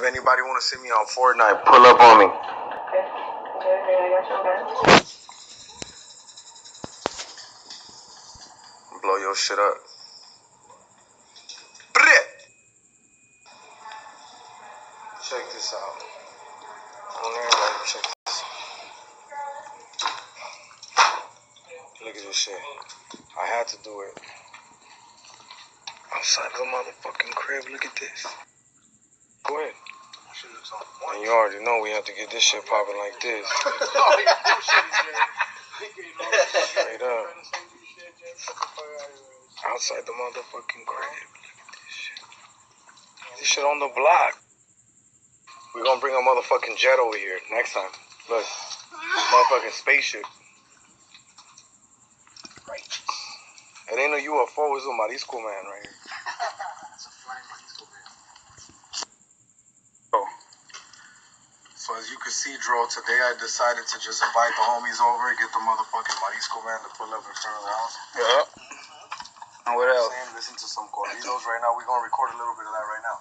If anybody want to see me on Fortnite, pull up on me. Okay. I got your back. Blow your shit up. Check this out. I want everybody to check this. Look at this shit. I had to do it. Outside the motherfucking crib, look at this. Go ahead. And you already know we have to get this shit popping like this. Straight up. Outside the motherfucking crib. Look at this shit. This shit on the block. We're gonna bring a motherfucking jet over here next time. Look. Motherfucking spaceship. It ain't a UFO, it's a Marisco man right here. It's a flying Marisco man. So as you can see, Dro, today I decided to just invite the homies over and get the motherfucking Marisco man to pull up in front of the house. Yeah. And what else? Listen to some corridos right now. We're gonna record a little bit of that right now.